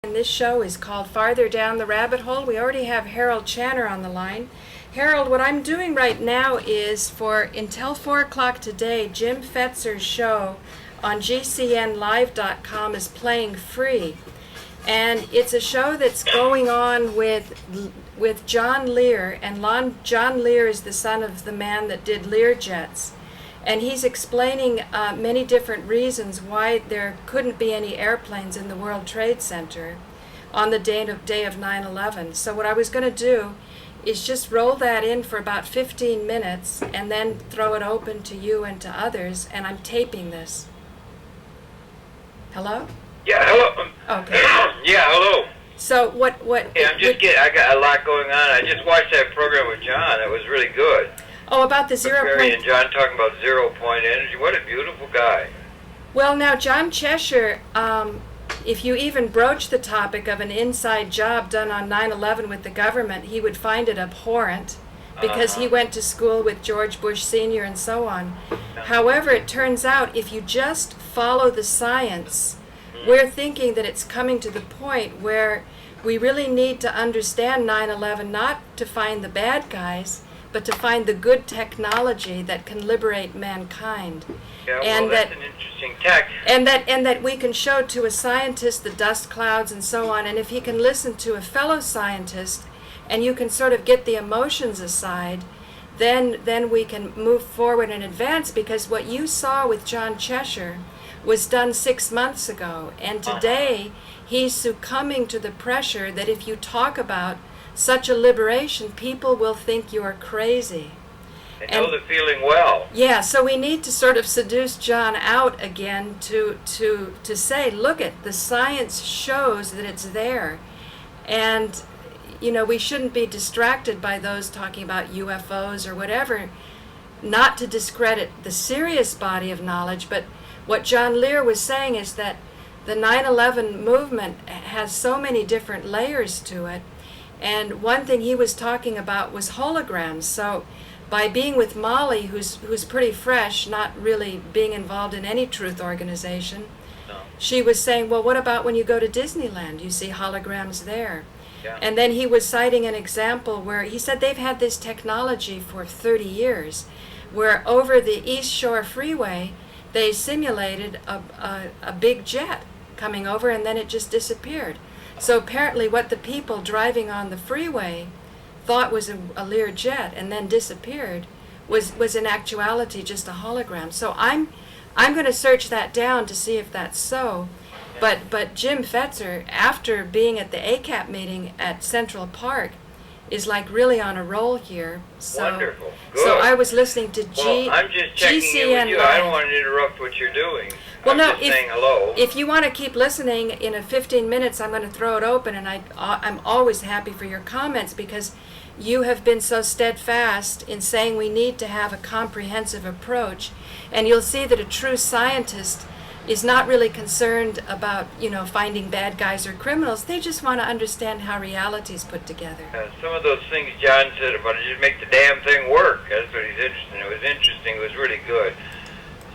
And this show is called Farther Down the Rabbit Hole. We already have Harold Channer on the line. Harold, what I'm doing right now is until 4 o'clock today, Jim Fetzer's show on GCNlive.com is playing free. And it's a show that's going on with John Lear. And John Lear is the son of the man that did Lear Jets. And he's explaining many different reasons why there couldn't be any airplanes in the World Trade Center on the day of 9/11. So what I was going to do is just roll that in for about 15 minutes and then throw it open to you and to others. And I'm taping this. Hello? Yeah, hello. Okay. Yeah, hello. So what? Yeah, I got a lot going on. I just watched that program with John. It was really good. Oh, about the 0 point... and John talking about 0 point energy. What a beautiful guy. Well, now, John Cheshire, if you even broach the topic of an inside job done on 9/11 with the government, he would find it abhorrent because he went to school with George Bush Sr. and so on. However, it turns out if you just follow the science, we're thinking that it's coming to the point where we really need to understand 9/11 not to find the bad guys, but to find the good technology that can liberate mankind. Yeah, and that's an interesting tech. And that we can show to a scientist the dust clouds and so on, and if he can listen to a fellow scientist and you can sort of get the emotions aside, then we can move forward and advance, because what you saw with John Cheshire was done 6 months ago, and today he's succumbing to the pressure that if you talk about such a liberation, people will think you're crazy. They know the feeling well. Yeah, so we need to sort of seduce John out again to say, look, the science shows that it's there. And, you know, we shouldn't be distracted by those talking about UFOs or whatever, not to discredit the serious body of knowledge. But what John Lear was saying is that the 9/11 movement has so many different layers to it. And one thing he was talking about was holograms. So by being with Molly, who's pretty fresh, not really being involved in any truth organization, she was saying, well, what about when you go to Disneyland? You see holograms there. Yeah. And then he was citing an example where he said they've had this technology for 30 years, where over the East Shore Freeway, they simulated a big jet coming over, and then it just disappeared. So apparently what the people driving on the freeway thought was a Lear jet and then disappeared was in actuality just a hologram. So I'm going to search that down to see if that's so. But Jim Fetzer, after being at the ACAP meeting at Central Park, is like really on a roll here. So, wonderful. Good. So I was listening to I'm just checking in with you. I don't want to interrupt what you're doing. Well, I'm just saying hello. If you want to keep listening, in 15 minutes I'm going to throw it open, and I'm always happy for your comments, because you have been so steadfast in saying we need to have a comprehensive approach, and you'll see that a true scientist is not really concerned about, you know, finding bad guys or criminals. They just want to understand how reality is put together. Some of those things John said about it, just make the damn thing work. That's what he's interested in. It was interesting. It was really good.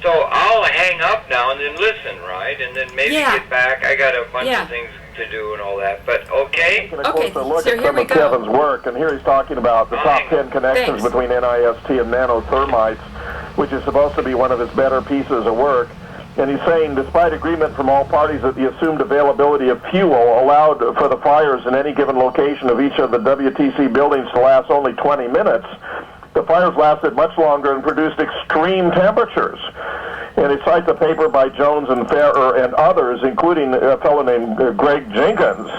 So I'll hang up now and then listen, right? And then maybe get back. I got a bunch of things to do and all that. But okay? Okay, look so at here some we of go. Kevin's work, and here he's talking about the top 10 connections between NIST and nanothermites, which is supposed to be one of his better pieces of work. And he's saying, despite agreement from all parties that the assumed availability of fuel allowed for the fires in any given location of each of the WTC buildings to last only 20 minutes, the fires lasted much longer and produced extreme temperatures. And it cites a paper by Jones and Ferrer and others, including a fellow named Greg Jenkins,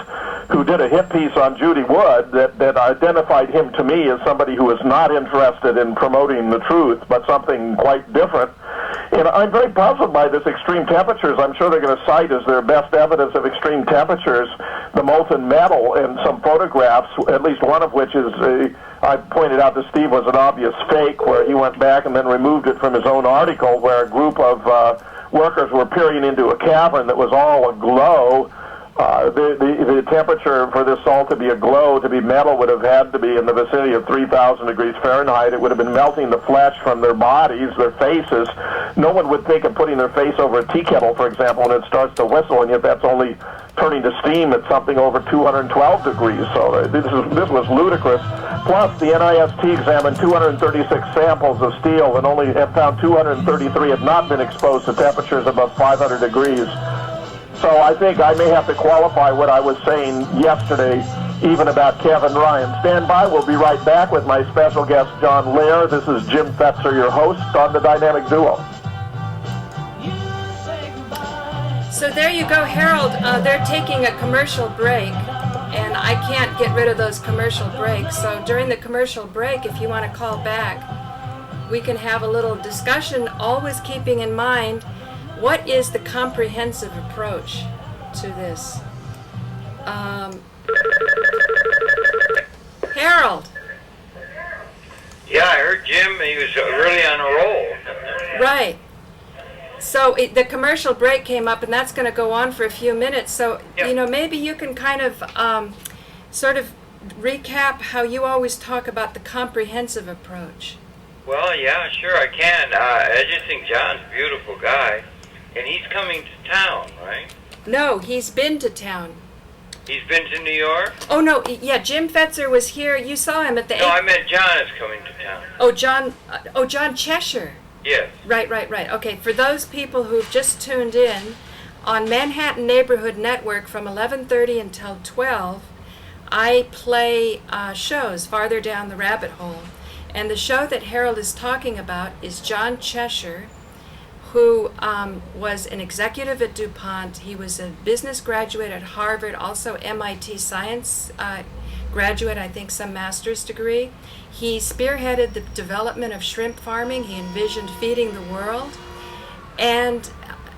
who did a hit piece on Judy Wood that identified him to me as somebody who was not interested in promoting the truth, but something quite different. And I'm very puzzled by this extreme temperatures. I'm sure they're going to cite as their best evidence of extreme temperatures the molten metal and some photographs, at least one of which is, I pointed out to Steve, was an obvious fake, where he went back and then removed it from his own article, where a group of workers were peering into a cavern that was all aglow The temperature for this salt to be aglow, to be metal, would have had to be in the vicinity of 3,000 degrees Fahrenheit. It would have been melting the flesh from their bodies, their faces. No one would think of putting their face over a tea kettle, for example, and it starts to whistle, and yet that's only turning to steam at something over 212 degrees. So this was ludicrous. Plus, the NIST examined 236 samples of steel and only have found 233 had not been exposed to temperatures above 500 degrees. So I think I may have to qualify what I was saying yesterday, even about Kevin Ryan. Stand by. We'll be right back with my special guest, John Lear. This is Jim Fetzer, your host on the Dynamic Duo. So there you go, Harold. They're taking a commercial break, and I can't get rid of those commercial breaks. So during the commercial break, if you want to call back, we can have a little discussion, always keeping in mind what is the comprehensive approach to this. Harold. Yeah, I heard Jim. He was really on a roll. Right. So the commercial break came up, and that's going to go on for a few minutes. So, Yep. you know, maybe you can kind of sort of recap how you always talk about the comprehensive approach. Well, yeah, sure, I can. I just think John's a beautiful guy, and he's coming to town, right? No, he's been to town. He's been to New York? Oh, no, yeah, Jim Fetzer was here. You saw him at the... No, I meant John is coming to town. Oh, John Cheshire. Yes. Right. Okay, for those people who've just tuned in, on Manhattan Neighborhood Network from 11:30 until 12, I play shows farther down the rabbit hole. And the show that Harold is talking about is John Cheshire, who was an executive at DuPont. He was a business graduate at Harvard, also MIT science graduate, I think some master's degree. He spearheaded the development of shrimp farming. He envisioned feeding the world. And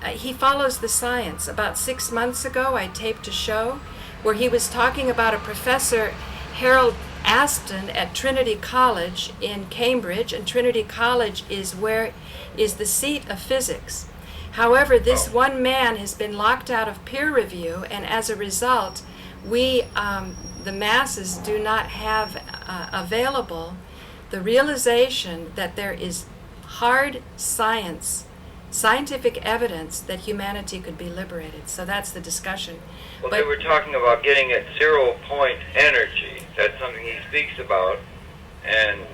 he follows the science. About 6 months ago, I taped a show where he was talking about a professor, Harold Aston, at Trinity College in Cambridge. And Trinity College is the seat of physics. However, this one man has been locked out of peer review, and as a result, we, the masses, do not have available the realization that there is hard scientific evidence that humanity could be liberated. So that's the discussion. Well, they were talking about getting at 0-point energy. That's something he speaks about, and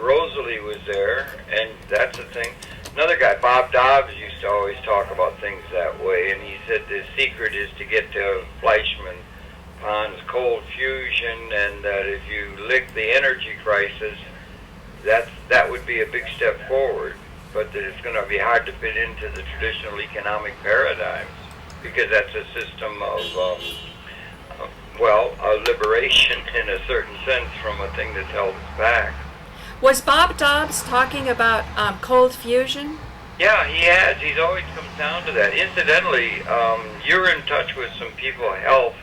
Rosalie was there, and that's the thing. Another guy, Bob Dobbs, used to always talk about things that way, and he said the secret is to get to Fleischmann-Pond's cold fusion, and that if you lick the energy crisis, that would be a big step forward, but that it's going to be hard to fit into the traditional economic paradigms, because that's a system of, liberation in a certain sense from a thing that's held us back. Was Bob Dobbs talking about cold fusion? Yeah, he has. He's always comes down to that. Incidentally, you're in touch with some people, health,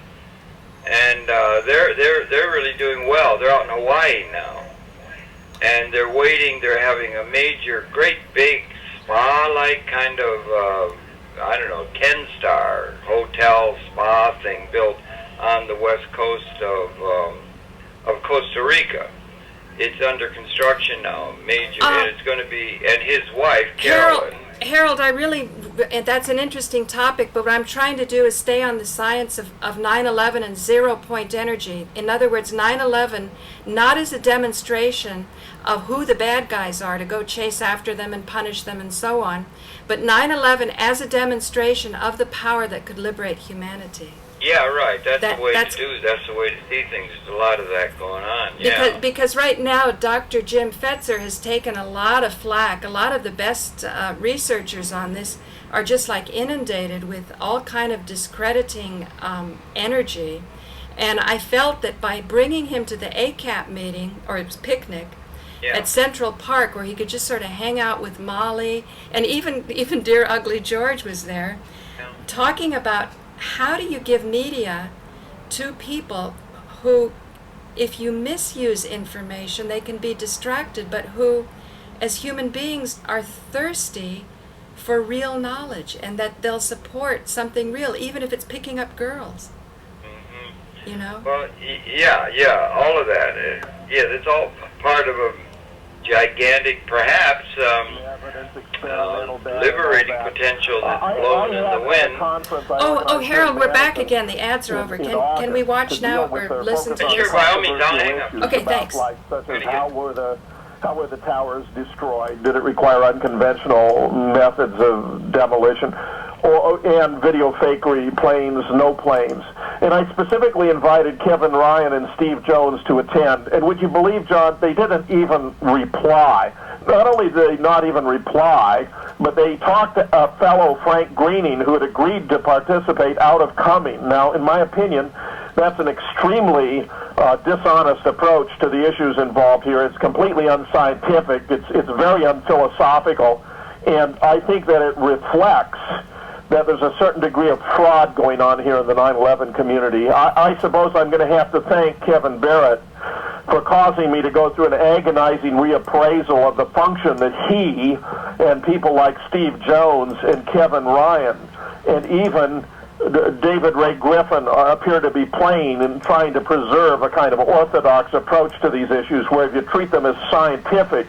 and they're really doing well. They're out in Hawaii now, and they're waiting. They're having a major, great big spa-like kind of 10-star hotel spa thing built on the west coast of Costa Rica. It's under construction now, major, and it's going to be, and his wife, Carolyn. Harold, and that's an interesting topic, but what I'm trying to do is stay on the science of 9/11 and 0-point energy. In other words, 9/11, not as a demonstration of who the bad guys are to go chase after them and punish them and so on, but 9/11 as a demonstration of the power that could liberate humanity. Yeah, right. That's the way to do. That's the way to see things. There's a lot of that going on. Yeah. Because right now, Dr. Jim Fetzer has taken a lot of flack. A lot of the best researchers on this are just like inundated with all kind of discrediting energy. And I felt that by bringing him to the ACAP meeting, or his picnic, at Central Park, where he could just sort of hang out with Molly, and even Dear Ugly George was there, talking about how do you give media to people who, if you misuse information, they can be distracted, but who, as human beings, are thirsty for real knowledge, and that they'll support something real, even if it's picking up girls. You know? Well, yeah, all of that. Yeah, that's all part of a gigantic, perhaps, liberating potential that's blown in the wind. Oh, Harold, we're back again. The ads are over. Can we watch now or listen to this? Sure, by all means, I'll hang up. Okay, thanks. How were the towers destroyed? Did it require unconventional methods of demolition? And video fakery, planes, no planes. And I specifically invited Kevin Ryan and Steve Jones to attend. And would you believe, John, they didn't even reply. Not only did they not even reply, but they talked to a fellow, Frank Greening, who had agreed to participate out of coming. Now, in my opinion, that's an extremely dishonest approach to the issues involved here. It's completely unscientific. It's very unphilosophical. And I think that it reflects that there's a certain degree of fraud going on here in the 9/11 community. I suppose I'm going to have to thank Kevin Barrett for causing me to go through an agonizing reappraisal of the function that he and people like Steve Jones and Kevin Ryan and even David Ray Griffin appear to be playing in trying to preserve a kind of orthodox approach to these issues where if you treat them as scientific,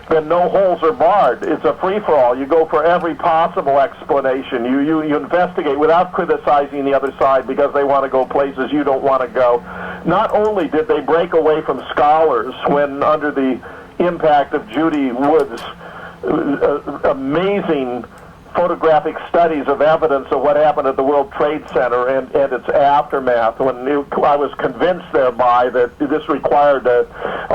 then no holes are barred. It's a free-for-all. You go for every possible explanation. You investigate without criticizing the other side because they want to go places you don't want to go. Not only did they break away from scholars when under the impact of Judy Wood's amazing photographic studies of evidence of what happened at the World Trade Center and its aftermath, when I was convinced thereby that this required a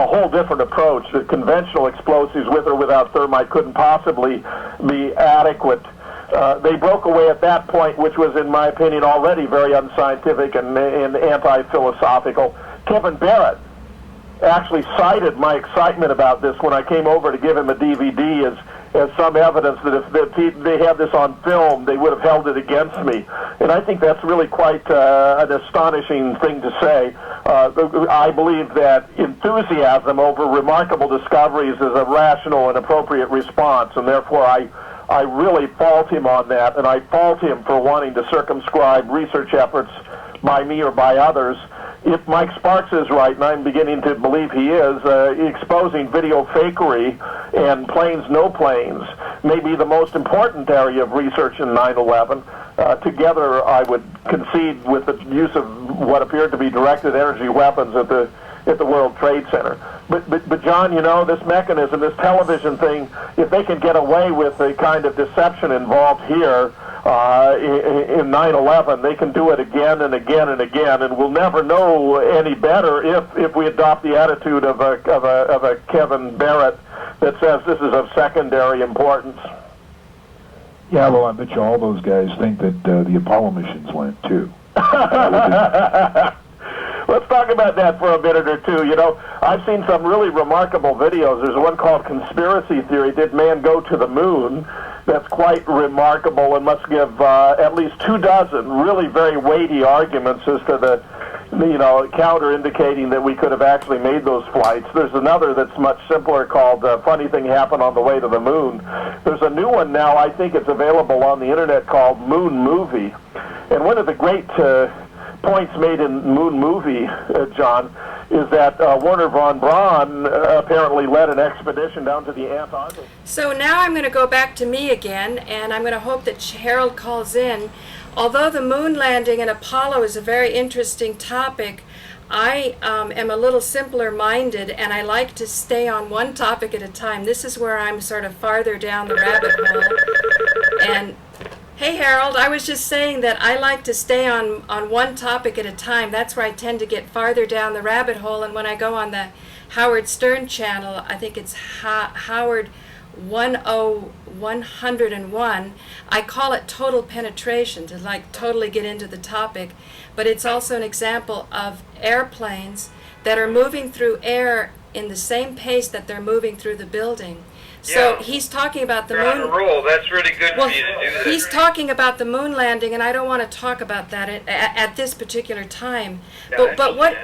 whole different approach, that conventional explosives with or without thermite couldn't possibly be adequate. They broke away at that point, which was, in my opinion, already very unscientific and anti-philosophical. Kevin Barrett actually cited my excitement about this when I came over to give him a DVD as some evidence that if they had this on film, they would have held it against me. And I think that's really quite an astonishing thing to say. I believe that enthusiasm over remarkable discoveries is a rational and appropriate response, and therefore I really fault him on that, and I fault him for wanting to circumscribe research efforts by me or by others. If Mike Sparks is right, and I'm beginning to believe he is, exposing video fakery and planes, no planes, may be the most important area of research in 9/11. Together, I would concede with the use of what appeared to be directed energy weapons at the World Trade Center. But John, you know, this mechanism, this television thing, if they can get away with the kind of deception involved here in 9/11, they can do it again and again and again, and we'll never know any better if we adopt the attitude of a Kevin Barrett that says this is of secondary importance. Yeah, well, I bet you all those guys think that the Apollo missions went too. Let's talk about that for a minute or two. You know, I've seen some really remarkable videos. There's one called Conspiracy Theory, Did Man Go to the Moon? That's quite remarkable and must give at least 24 really very weighty arguments as to the, counter indicating that we could have actually made those flights. There's another that's much simpler called Funny Thing Happened on the Way to the Moon. There's a new one now, I think it's available on the internet, called Moon Movie. And one of the great points made in Moon Movie, John, is that Werner von Braun apparently led an expedition down to the Antarctic. So now I'm going to go back to me again, and I'm going to hope that Harold calls in. Although the moon landing and Apollo is a very interesting topic, I am a little simpler minded, and I like to stay on one topic at a time. This is where I'm sort of farther down the rabbit hole. And hey Harold, I was just saying that I like to stay on one topic at a time. That's where I tend to get farther down the rabbit hole. And when I go on the Howard Stern channel, I think it's Howard 101, I call it total penetration, to like totally get into the topic. But it's also an example of airplanes that are moving through air in the same pace that they're moving through the building. So he's talking about the moon. On a roll. That's really good for you to do that. He's talking about the moon landing, and I don't want to talk about that at this particular time. Yeah, But what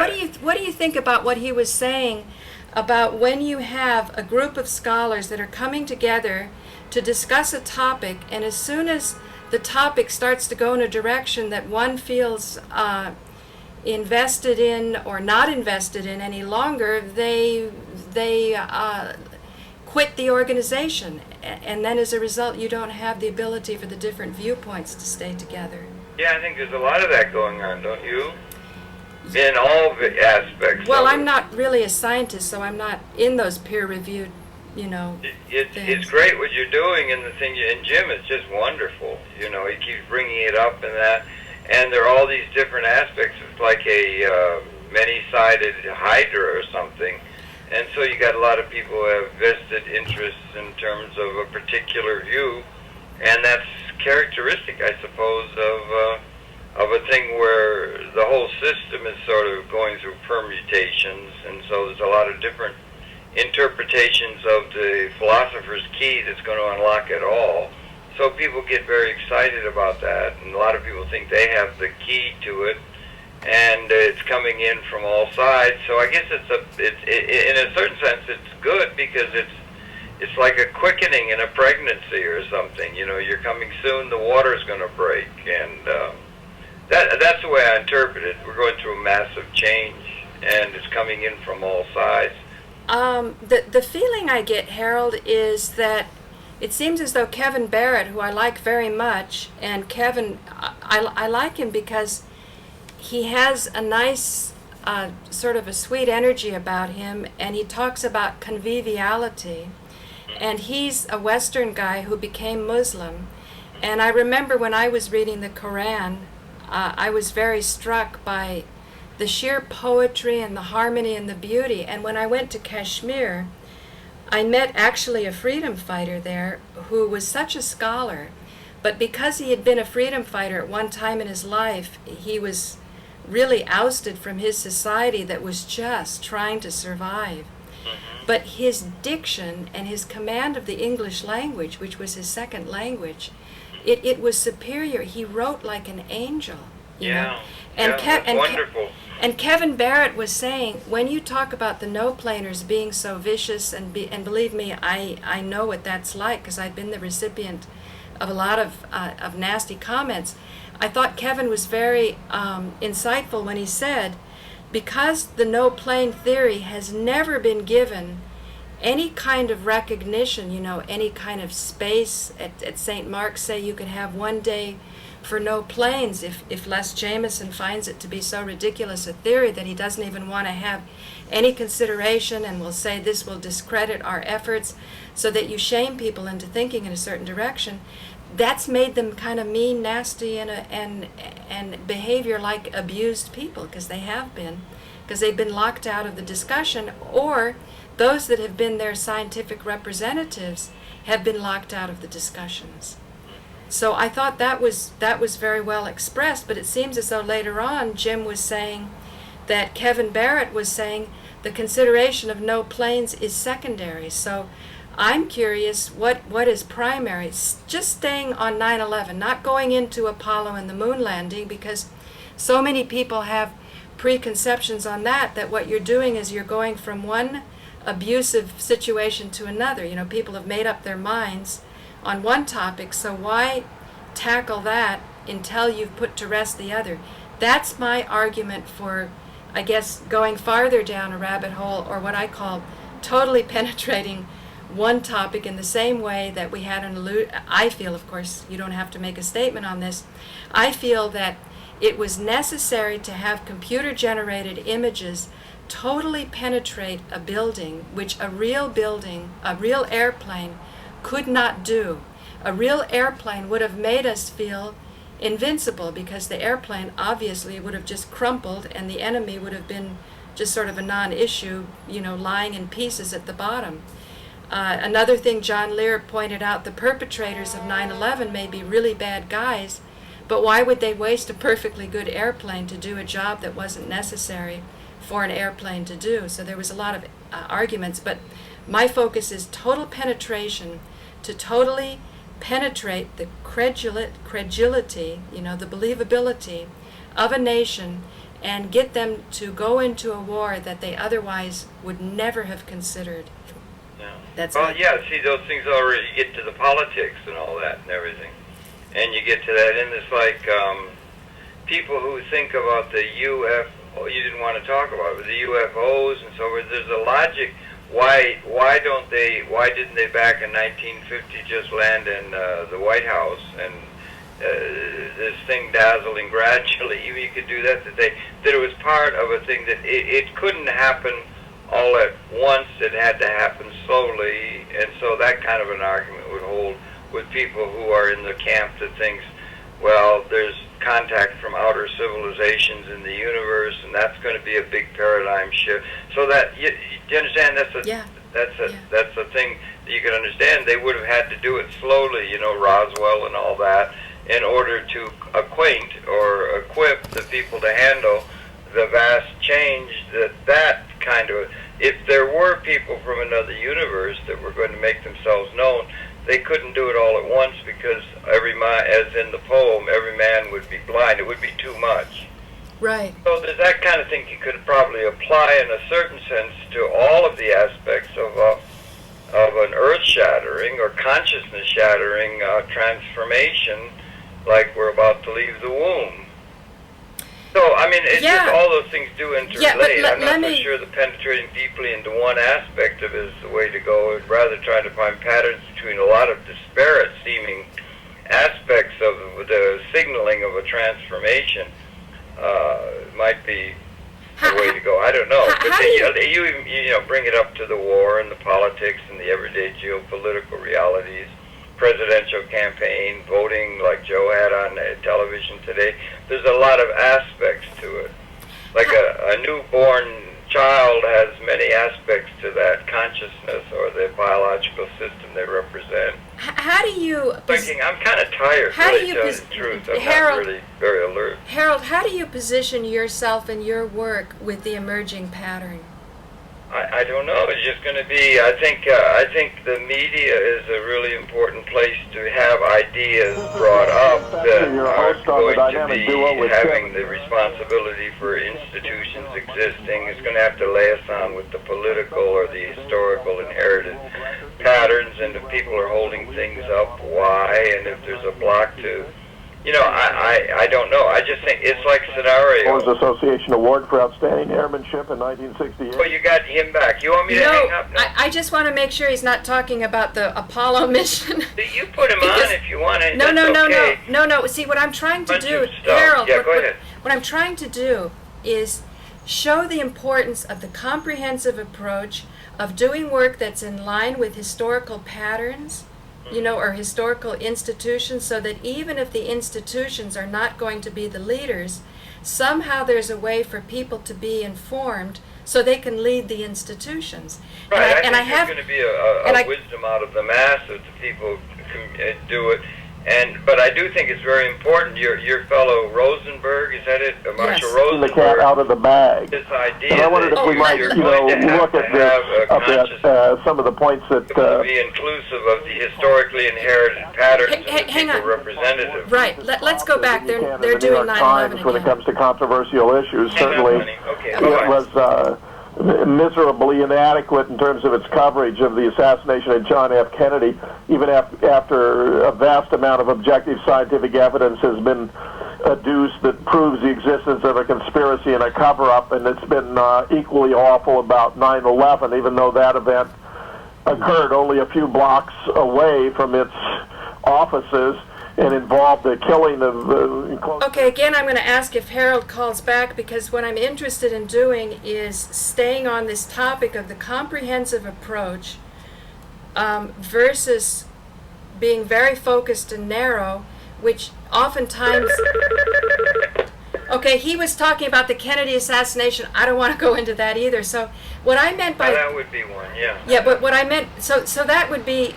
do you think about what he was saying about when you have a group of scholars that are coming together to discuss a topic, and as soon as the topic starts to go in a direction that one feels invested in or not invested in any longer, they quit the organization, and then as a result you don't have the ability for the different viewpoints to stay together. Yeah, I think there's a lot of that going on, don't you? In all the aspects. Well, I'm not really a scientist, so I'm not in those peer-reviewed, It's great what you're doing, and the thing, and Jim is just wonderful. He keeps bringing it up and that, and there are all these different aspects. It's like a many-sided hydra or something, and so you got a lot of people who have vested interests in terms of a particular view, and that's characteristic, I suppose, of a thing where the whole system is sort of going through permutations, and so there's a lot of different interpretations of the philosopher's key that's going to unlock it all. So people get very excited about that, and a lot of people think they have the key to it, and it's coming in from all sides. So I guess in a certain sense, it's good because it's like a quickening in a pregnancy or something. You're coming soon, the water's going to break, and that's the way I interpret it. We're going through a massive change, and it's coming in from all sides. The feeling I get, Harold, is that it seems as though Kevin Barrett, who I like very much, and Kevin, I like him because he has a nice sort of a sweet energy about him, and he talks about conviviality. And he's a Western guy who became Muslim. And I remember when I was reading the Quran, I was very struck by the sheer poetry and the harmony and the beauty. And when I went to Kashmir, I met actually a freedom fighter there who was such a scholar. But because he had been a freedom fighter at one time in his life, he was really ousted from his society that was just trying to survive. But his diction and his command of the English language, which was his second language, it was superior. He wrote like an angel. You know? And that's wonderful. And Kevin Barrett was saying, when you talk about the no-planers being so vicious, and believe me, I know what that's like because I've been the recipient of a lot of nasty comments. I thought Kevin was very insightful when he said, because the no-plane theory has never been given any kind of recognition, any kind of space. At St. Mark's, say you could have one day for no planes if Les Jameson finds it to be so ridiculous a theory that he doesn't even want to have any consideration and will say this will discredit our efforts, so that you shame people into thinking in a certain direction. That's made them kind of mean, nasty, and behavior like abused people, because they have been, because they've been locked out of the discussion, or those that have been their scientific representatives have been locked out of the discussions. So I thought that was very well expressed, but it seems as though later on Jim was saying that Kevin Barrett was saying the consideration of no planes is secondary. So I'm curious, what is primary? Just staying on 9/11, not going into Apollo and the moon landing, because so many people have preconceptions on that what you're doing is you're going from one abusive situation to another. People have made up their minds on one topic, so why tackle that until you've put to rest the other? That's my argument for, I guess, going farther down a rabbit hole, or what I call totally penetrating one topic in the same way that we had I feel, of course, you don't have to make a statement on this, I feel that it was necessary to have computer-generated images totally penetrate a building, which a real airplane could not do. A real airplane would have made us feel invincible, because the airplane obviously would have just crumpled and the enemy would have been just sort of a non-issue, lying in pieces at the bottom. Another thing John Lear pointed out, the perpetrators of 9/11 may be really bad guys, but why would they waste a perfectly good airplane to do a job that wasn't necessary for an airplane to do? So there was a lot of arguments, but my focus is total penetration, to totally penetrate the credulity, the believability of a nation, and get them to go into a war that they otherwise would never have considered. Yeah. That's well, right. yeah. See, those things already get to the politics and all that and everything, and you get to that, and it's like people who think about the UFO. You didn't want to talk about it, but the UFOs and so forth. There's a logic. Why didn't they back in 1950 just land in the White House and this thing dazzling gradually? Even you could do that today. That it was part of a thing that it couldn't happen all at once. It had to happen slowly, and so that kind of an argument would hold with people who are in the camp that thinks, well, there's contact from outer civilizations in the universe, and that's going to be a big paradigm shift. So that you understand, that's a thing that you can understand. They would have had to do it slowly, Roswell and all that, in order to acquaint or equip the people to handle the vast change that kind of. If there were people from another universe that were going to make themselves known, they couldn't do it all at once because as in the poem, every man would be blind. It would be too much. Right. So there's that kind of thing you could probably apply in a certain sense to all of the aspects of an earth-shattering or consciousness-shattering transformation, like we're about to leave the womb. So, I mean, it's just all those things do interrelate. Yeah, but I'm not so sure that penetrating deeply into one aspect of it is the way to go. I'd rather try to find patterns between a lot of disparate seeming aspects of the signaling of a transformation. Might be the way to go. I don't know. But you bring it up to the war and the politics and the everyday geopolitical realities. Presidential campaign, voting like Joe had on television today. There's a lot of aspects to it. Like a newborn child has many aspects to that consciousness or the biological system they represent. How do you... I'm kind of tired, really, to tell you the truth. I'm not really very alert. Harold, how do you position yourself and your work with the emerging pattern? I don't know. It's just going to be. I think the media is a really important place to have ideas brought up that are going to be having the responsibility for institutions existing. It's going to have to lay us on with the political or the historical inherited patterns, and if people are holding things up, why, and if there's a block to. I don't know. I just think it's like scenario. Air Force Association Award for Outstanding Airmanship in 1968. Well, you got him back. You want me to hang up now? I just want to make sure he's not talking about the Apollo mission. You put him on if you want to. No. See, what I'm trying to do, Harold, go ahead. What I'm trying to do is show the importance of the comprehensive approach of doing work that's in line with historical patterns, or historical institutions, so that even if the institutions are not going to be the leaders, somehow there's a way for people to be informed so they can lead the institutions. Right, I think there's going to be a wisdom out of the mass of the people who can do it. But I do think it's very important. Your fellow Rosenberg, is that it? Marshall Rosenberg. The cat out of the bag. This idea. And I wondered if we might, look at some of the points that be inclusive of the historically inherited patterns of the people representative. Right. Let's go back. They're doing 9/11 again. When it comes to controversial issues, certainly it was miserably inadequate in terms of its coverage of the assassination of John F. Kennedy, even after a vast amount of objective scientific evidence has been adduced that proves the existence of a conspiracy and a cover-up, and it's been equally awful about 9/11, even though that event occurred only a few blocks away from its offices and involved the killing of... Okay, again, I'm going to ask if Harold calls back, because what I'm interested in doing is staying on this topic of the comprehensive approach versus being very focused and narrow, which oftentimes... Okay, he was talking about the Kennedy assassination. I don't want to go into that either. So what I meant by... that would be one, yeah. Yeah, but what I meant... So that would be...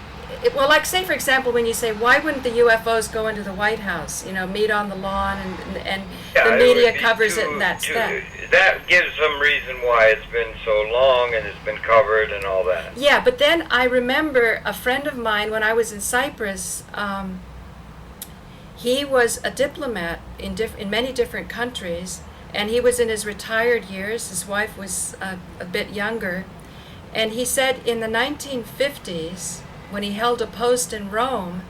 Well, like, say, for example, when you say, why wouldn't the UFOs go into the White House, meet on the lawn, and the media covers it, and that's that. That gives some reason why it's been so long and it's been covered and all that. Yeah, but then I remember a friend of mine, when I was in Cyprus, he was a diplomat in many different countries, and he was in his retired years. His wife was a bit younger. And he said in the 1950s, when he held a post in Rome,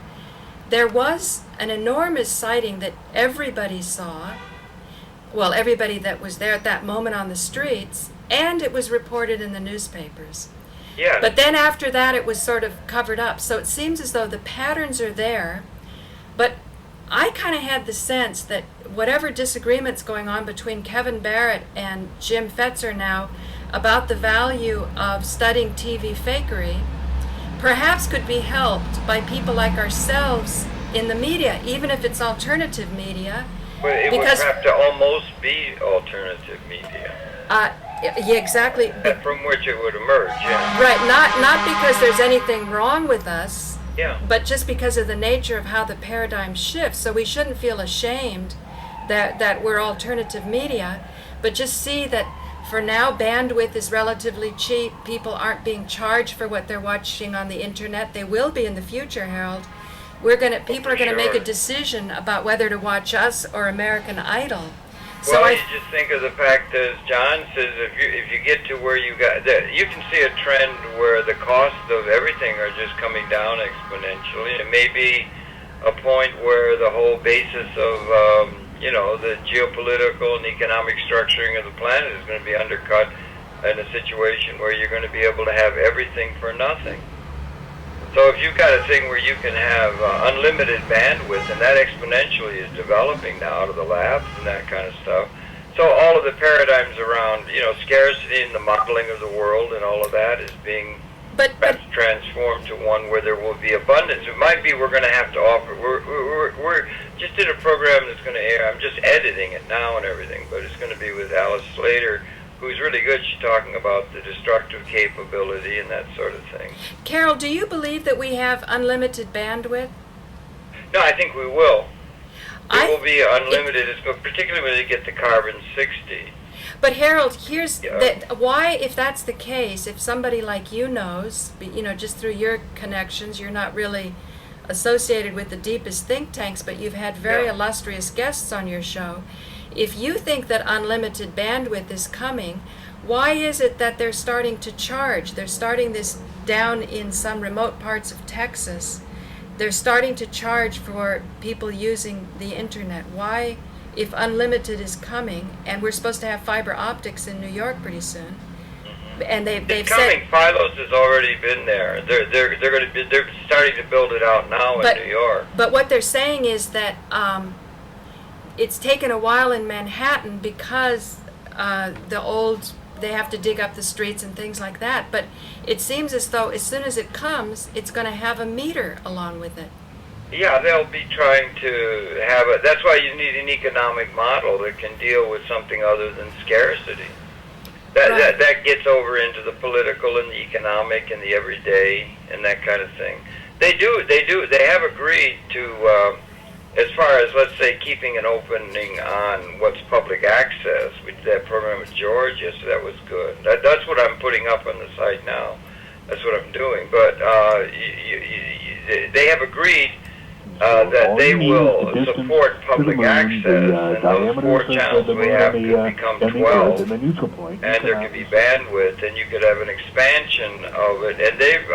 there was an enormous sighting that everybody saw, well, everybody that was there at that moment on the streets, and it was reported in the newspapers. Yeah. But then after that, it was sort of covered up. So it seems as though the patterns are there, but I kind of had the sense that whatever disagreement's going on between Kevin Barrett and Jim Fetzer now about the value of studying TV fakery perhaps could be helped by people like ourselves in the media, even if it's alternative media. Well, it would have to almost be alternative media. Yeah, exactly. From which it would emerge, yeah. Right, not because there's anything wrong with us, yeah, but just because of the nature of how the paradigm shifts. So we shouldn't feel ashamed that we're alternative media, but just see that for now bandwidth is relatively cheap. People aren't being charged for what they're watching on the internet. They will be in the future, Harold. People are gonna make a decision about whether to watch us or American Idol. So well, you just think of the fact, as John says, if you get to where you can see a trend where the cost of everything are just coming down exponentially. It may be a point where the whole basis of the geopolitical and economic structuring of the planet is going to be undercut in a situation where you're going to be able to have everything for nothing. So if you've got a thing where you can have unlimited bandwidth, and that exponentially is developing now out of the labs and that kind of stuff. So all of the paradigms around, scarcity and the modeling of the world and all of that is being transformed to one where there will be abundance. It might be we're going to have to offer. We're just did a program that's going to air. I'm just editing it now and everything, but it's going to be with Alice Slater, who's really good. She's talking about the destructive capability and that sort of thing. Carol, do you believe that we have unlimited bandwidth? No, I think we will. It will be unlimited, particularly when they get to carbon 60. But Harold, here's why, if that's the case, if somebody like you knows, just through your connections, you're not really associated with the deepest think tanks, but you've had very illustrious guests on your show. If you think that unlimited bandwidth is coming, why is it that they're starting to charge? They're starting this down in some remote parts of Texas. They're starting to charge for people using the internet. Why, if unlimited is coming, and we're supposed to have fiber optics in New York pretty soon, and they've coming. Philos has already been there. They're starting to build it out now in New York. But what they're saying is that it's taken a while in Manhattan because they have to dig up the streets and things like that. But it seems as though as soon as it comes, it's going to have a meter along with it. Yeah, they'll be trying to have it. That's why you need an economic model that can deal with something other than scarcity. That gets over into the political and the economic and the everyday and that kind of thing. They have agreed to, as far as, let's say, keeping an opening on what's public access. We did that program with George yesterday. That was good. That's what I'm putting up on the site now. That's what I'm doing. But they have agreed that they will support public access, and those 4 channels we have could become 12, and there could be bandwidth, and you could have an expansion of it. And they've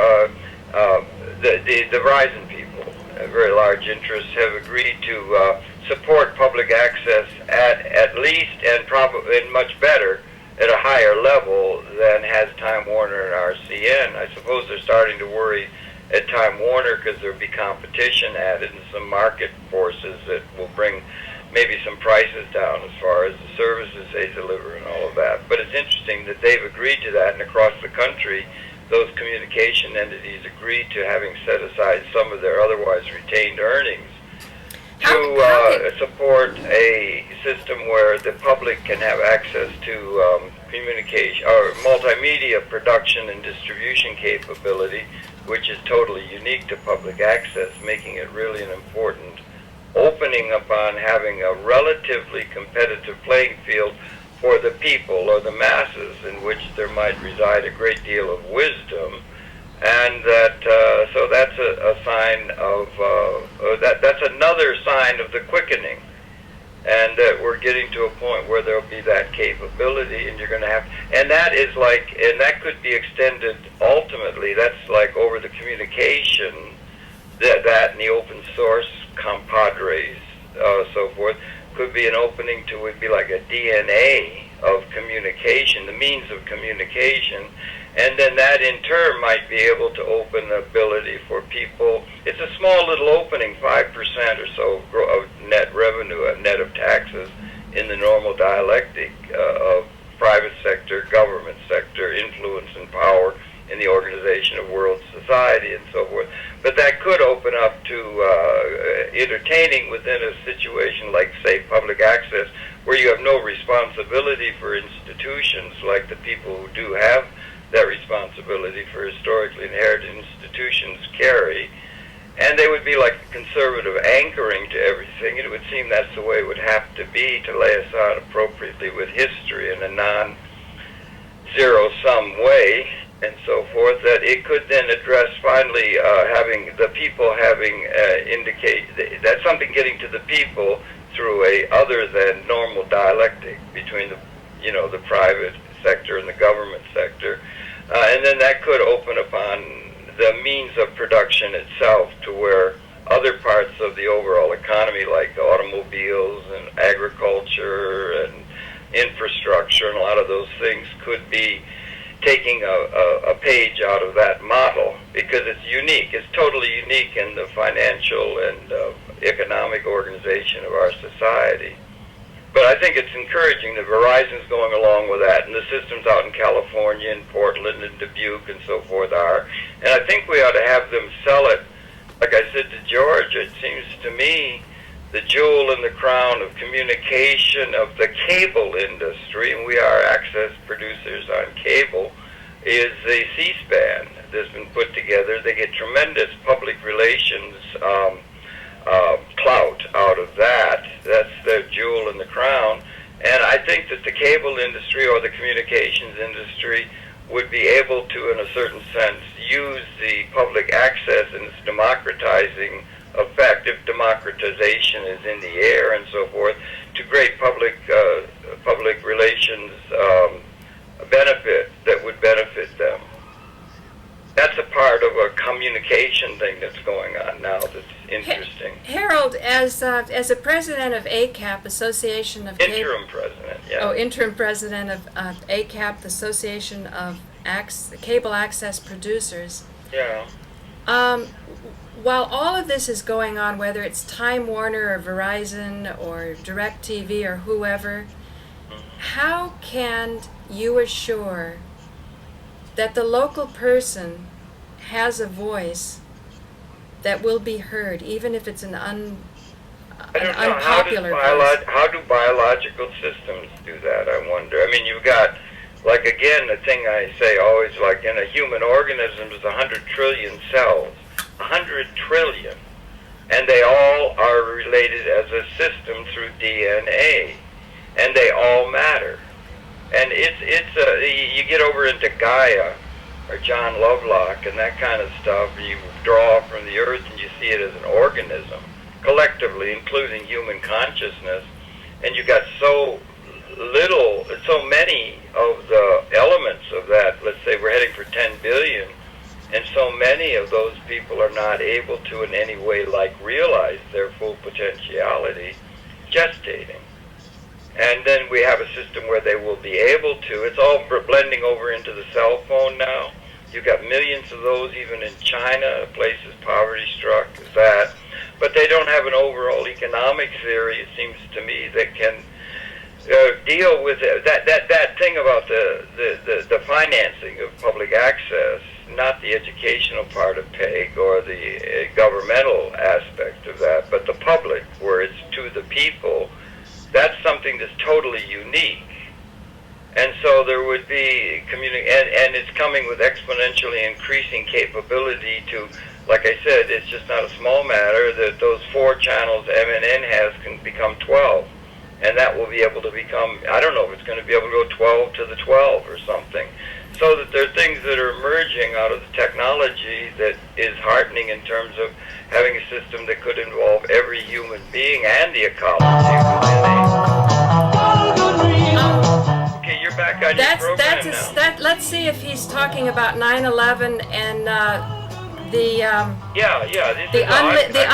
the Verizon people, very large interests, have agreed to support public access at least, and probably and much better, at a higher level than has Time Warner and RCN. I suppose they're starting to worry at Time Warner because there'll be competition added and some market forces that will bring maybe some prices down as far as the services they deliver and all of that. But it's interesting that they've agreed to that, and across the country, those communication entities agreed to having set aside some of their otherwise retained earnings to support a system where the public can have access to communication or multimedia production and distribution capability, which is totally unique to public access, making it really an important opening upon having a relatively competitive playing field for the people or the masses, in which there might reside a great deal of wisdom. And that so that's a sign of that's another sign of the quickening. and that we're getting to a point where there'll be that capability, and you're going to have, and that is like, and that could be extended ultimately. That's like over the communication, that and the open source compadres, so forth, could be an opening to, would be like a DNA of communication, the means of communication, and then that in turn might be able to open the ability for people. It's a small little opening, 5% or so of net revenue, net of taxes, in the normal dialectic of private sector, government sector, influence and power in the organization of world society and so forth. But that could open up to entertaining within a situation like, say, public access, where you have no responsibility for institutions like the people who do have that responsibility for historically inherited institutions carry, and they would be like a conservative anchoring to everything. It would seem that's the way it would have to be to lay aside appropriately with history in a non-zero-sum way and so forth, that it could then address finally having the people having indicate that something getting to the people through a other than normal dialectic between the, you know, the private sector and the government sector. And then that could open upon the means of production itself, to where other parts of the overall economy, like automobiles and agriculture and infrastructure and a lot of those things, could be taking a page out of that model, because it's unique. It's totally unique in the financial and economic organization of our society. But I think it's encouraging that Verizon's going along with that, and the systems out in California and Portland and Dubuque and so forth are. And I think we ought to have them sell it. Like I said to George, it seems to me the jewel in the crown of communication of the cable industry, and we are access producers on cable, is the C-SPAN that's been put together. They get tremendous public relations clout out of that. That's the jewel in the crown. And I think that the cable industry or the communications industry would be able to, in a certain sense, use the public access and its democratizing effect, if democratization is in the air and so forth, to great public relations benefit that would benefit them. That's a part of a communication thing that's going on now that's interesting. Harold, as a president of ACAP, Association of Interim president, yeah. Oh, interim president of ACAP, the Association of Cable Access Producers. Yeah. While all of this is going on, whether it's Time Warner or Verizon or DirecTV or whoever, how can you assure that the local person has a voice that will be heard, even if it's an unpopular voice? How do biological systems do that, I wonder? I mean, you've got, like, again, the thing I say always, like, in a human organism is 100 trillion cells. 100 trillion. And they all are related as a system through DNA. And they all matter. And you get over into Gaia or John Lovelock and that kind of stuff. You draw from the earth and you see it as an organism, collectively, including human consciousness. And you got so many of the elements of that. Let's say we're heading for 10 billion. And so many of those people are not able to in any way realize their full potentiality, gestating. And then we have a system where they will be able to. It's all blending over into the cell phone now. You've got millions of those even in China, places poverty-struck as that. But they don't have an overall economic theory, it seems to me, that can deal with that thing about the financing of public access, not the educational part of PEG or the governmental aspect of that, but the public, where it's to the people. That's something that's totally unique. And so there would be and it's coming with exponentially increasing capability to, like I said, it's just not a small matter that those 4 channels MNN has can become 12. And that will be able to become, I don't know if it's going to be able to go 12 to the 12 or something. so that there are things that are emerging out of the technology that is heartening in terms of having a system that could involve every human being and the ecology within a... Okay, you're back on your program now. Let's see if he's talking about 9/11 and the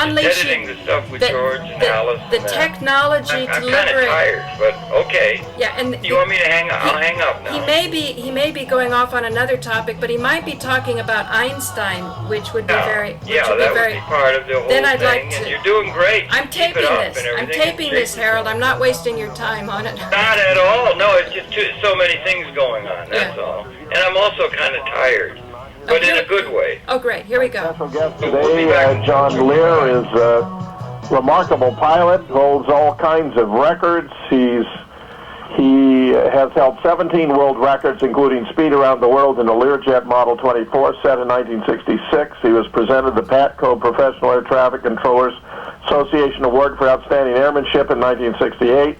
unleashing the stuff with George and Alice. The technology to liberate. I'm kind of tired, but okay. Yeah, and you want me to hang up? I'll hang up now. He may be going off on another topic, but he might be talking about Einstein, which would be very. Would be part of the whole then I'd thing. Like to, and you're doing great. I'm taping this. I'm taping this, Harold. I'm not wasting your time on it. Not at all. No, it's just so many things going on. That's all. And I'm also kind of tired. But in a good way. Oh, great. Here we go. Special guest today, John Lear, is a remarkable pilot, holds all kinds of records. He has held 17 world records, including speed around the world in the Lear Jet Model 24, set in 1966. He was presented the PATCO Professional Air Traffic Controllers Association Award for Outstanding Airmanship in 1968.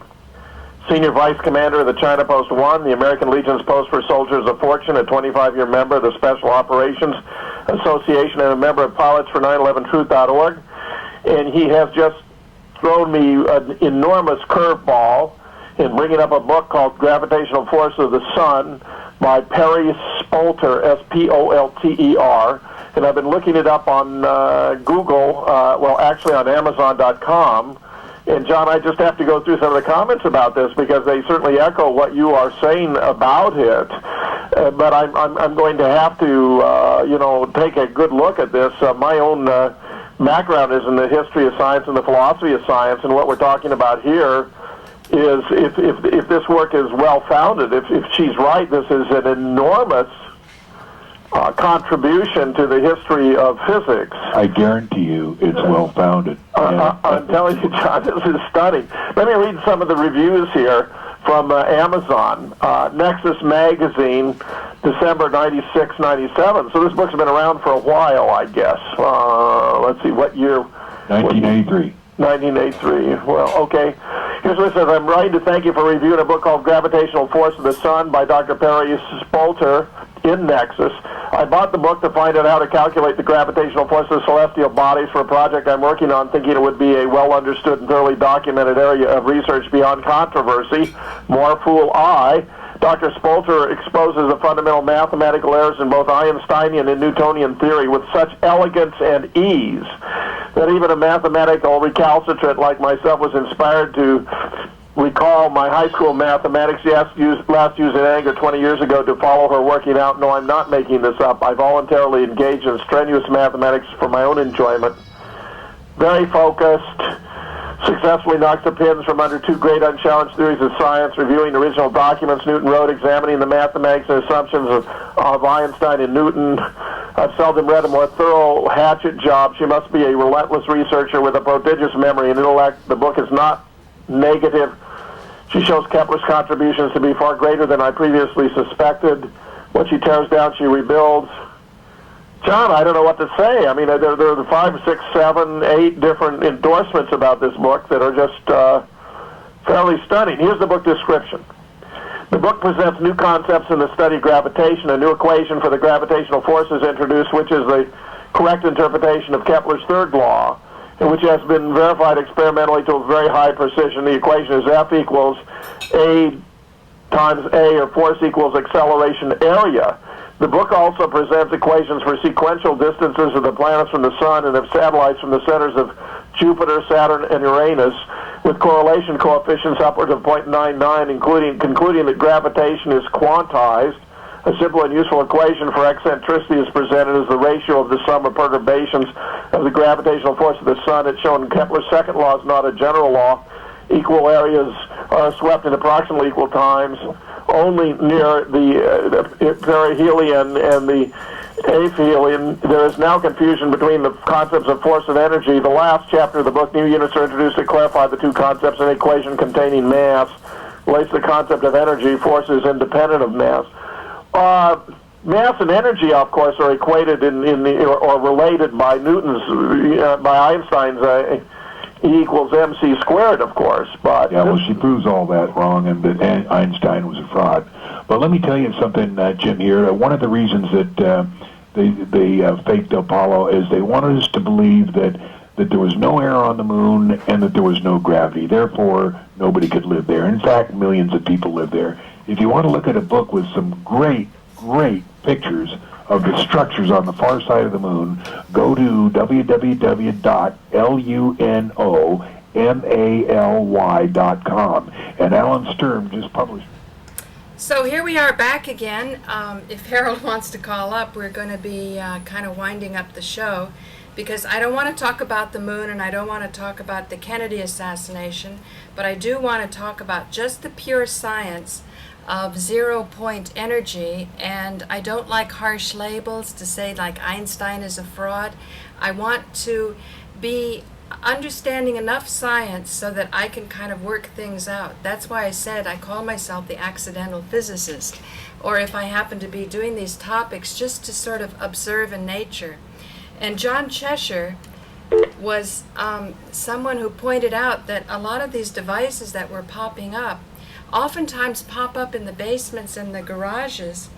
Senior Vice Commander of the China Post 1, the American Legion's Post for Soldiers of Fortune, a 25-year member of the Special Operations Association, and a member of Pilots for 911truth.org. And he has just thrown me an enormous curveball in bringing up a book called Gravitational Force of the Sun by Perry Spolter, S-P-O-L-T-E-R. And I've been looking it up on Google, actually on Amazon.com. And John, I just have to go through some of the comments about this because they certainly echo what you are saying about it. But I'm going to have to, take a good look at this. My own background is in the history of science and the philosophy of science, and what we're talking about here is if this work is well-founded, if she's right, this is an enormous contribution to the history of physics. I guarantee you it's well-founded. I'm telling you, John, this is stunning. Let me read some of the reviews here from Amazon. Nexus Magazine, December 96, 97. So this book's been around for a while, I guess. Let's see, what year? 1983. 1983. Well, okay. Here's what it says. I'm writing to thank you for reviewing a book called Gravitational Force of the Sun by Dr. Perry Spolter in Nexus. I bought the book to find out how to calculate the gravitational force of celestial bodies for a project I'm working on, thinking it would be a well-understood and thoroughly documented area of research beyond controversy. More fool I. Dr. Spolter exposes the fundamental mathematical errors in both Einsteinian and Newtonian theory with such elegance and ease that even a mathematical recalcitrant like myself was inspired to recall my high school mathematics last used in anger 20 years ago to follow her working out. No, I'm not making this up. I voluntarily engaged in strenuous mathematics for my own enjoyment. Very focused. Successfully knocks the pins from under two great unchallenged theories of science, reviewing original documents Newton wrote, examining the mathematics and assumptions of Einstein and Newton. I've seldom read a more thorough hatchet job. She must be a relentless researcher with a prodigious memory and intellect. The book is not negative. She shows Kepler's contributions to be far greater than I previously suspected. What she tears down, she rebuilds. John, I don't know what to say. I mean, there are 5, 6, 7, 8 different endorsements about this book that are just fairly stunning. Here's the book description. The book presents new concepts in the study of gravitation. A new equation for the gravitational force is introduced, which is the correct interpretation of Kepler's third law, and which has been verified experimentally to a very high precision. The equation is F equals A times A, or force equals acceleration area. The book also presents equations for sequential distances of the planets from the Sun and of satellites from the centers of Jupiter, Saturn, and Uranus, with correlation coefficients upwards of 0.99, concluding that gravitation is quantized. A simple and useful equation for eccentricity is presented as the ratio of the sum of perturbations of the gravitational force of the Sun. It's shown Kepler's second law is not a general law. Equal areas are swept in approximately equal times. Only near the perihelion and the aphelion, there is now confusion between the concepts of force and energy. The last chapter of the book, new units are introduced to clarify the two concepts. An equation containing mass relates to the concept of energy. Force is independent of mass. Mass and energy, of course, are equated or related by Newton's, by Einstein's E equals MC squared, of course. But yeah, well, she proves all that wrong, and that Einstein was a fraud. But let me tell you something, Jim. Here, one of the reasons that they faked Apollo is they wanted us to believe that there was no air on the moon and that there was no gravity. Therefore, nobody could live there. In fact, millions of people live there. If you want to look at a book with some great pictures of the structures on the far side of the moon, go to www.lunomally.com. And Alan Sturm just published. So here we are back again. If Harold wants to call up, we're going to be kind of winding up the show, because I don't want to talk about the moon and I don't want to talk about the Kennedy assassination, but I do want to talk about just the pure science of 0-point energy. And I don't like harsh labels to say like Einstein is a fraud. I want to be understanding enough science so that I can kind of work things out. That's why I said I call myself the accidental physicist, or if I happen to be doing these topics just to sort of observe in nature. And John Cheshire was someone who pointed out that a lot of these devices that were popping up oftentimes pop up in the basements and the garages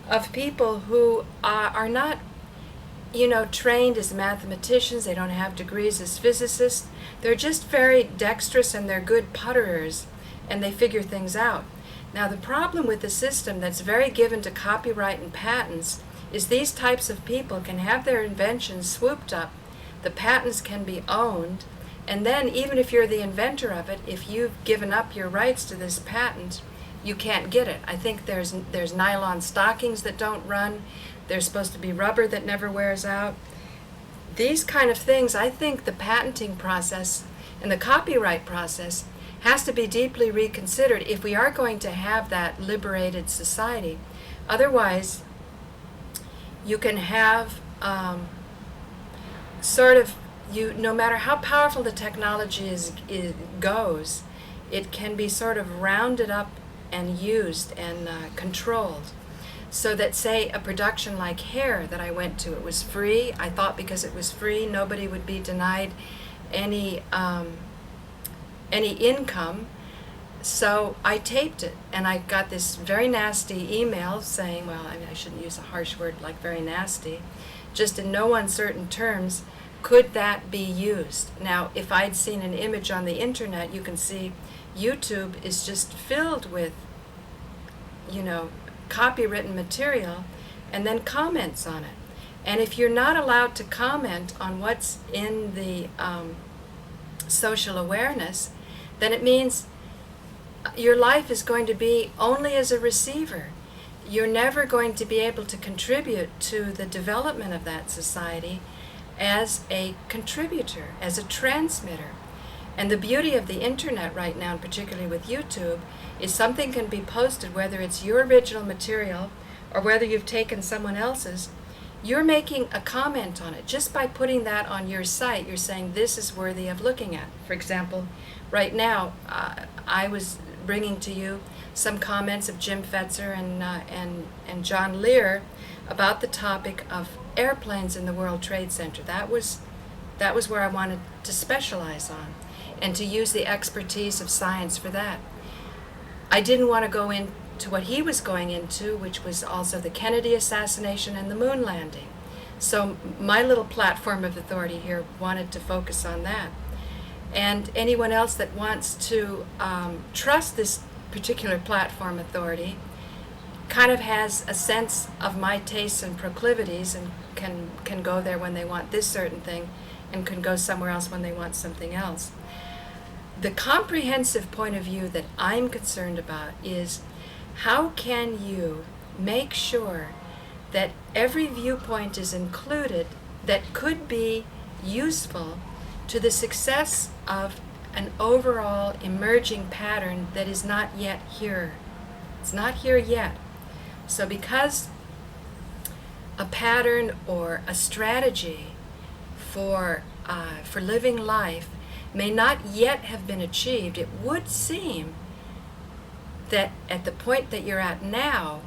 of people who are not, trained as mathematicians. They don't have degrees as physicists. They're just very dexterous and they're good putterers, and they figure things out. Now, the problem with the system that's very given to copyright and patents is these types of people can have their inventions swooped up, the patents can be owned, and then even if you're the inventor of it, if you've given up your rights to this patent, you can't get it. I think there's nylon stockings that don't run. There's supposed to be rubber that never wears out. These kind of things, I think the patenting process and the copyright process has to be deeply reconsidered if we are going to have that liberated society. Otherwise, you can have no matter how powerful the technology goes, it can be sort of rounded up and used and controlled. So that, say, a production like Hair that I went to, it was free. I thought because it was free, nobody would be denied any income. So I taped it, and I got this very nasty email saying, well, I shouldn't use a harsh word like very nasty, just in no uncertain terms, could that be used? Now, if I'd seen an image on the internet, you can see YouTube is just filled with, copywritten material and then comments on it. And if you're not allowed to comment on what's in the social awareness, then it means your life is going to be only as a receiver. You're never going to be able to contribute to the development of that society as a contributor, as a transmitter. And the beauty of the internet right now, and particularly with YouTube, is something can be posted, whether it's your original material or whether you've taken someone else's. You're making a comment on it. Just by putting that on your site, you're saying this is worthy of looking at. For example, right now, I was bringing to you some comments of Jim Fetzer and John Lear about the topic of airplanes in the World Trade Center. That was where I wanted to specialize on, and to use the expertise of science for that. I didn't want to go into what he was going into, which was also the Kennedy assassination and the moon landing. So my little platform of authority here wanted to focus on that. And anyone else that wants to trust this particular platform authority kind of has a sense of my tastes and proclivities, and can go there when they want this certain thing and can go somewhere else when they want something else. The comprehensive point of view that I'm concerned about is how can you make sure that every viewpoint is included that could be useful to the success of an overall emerging pattern that is not yet here. It's not here yet. So because a pattern or a strategy for living life may not yet have been achieved, it would seem that at the point that you're at now,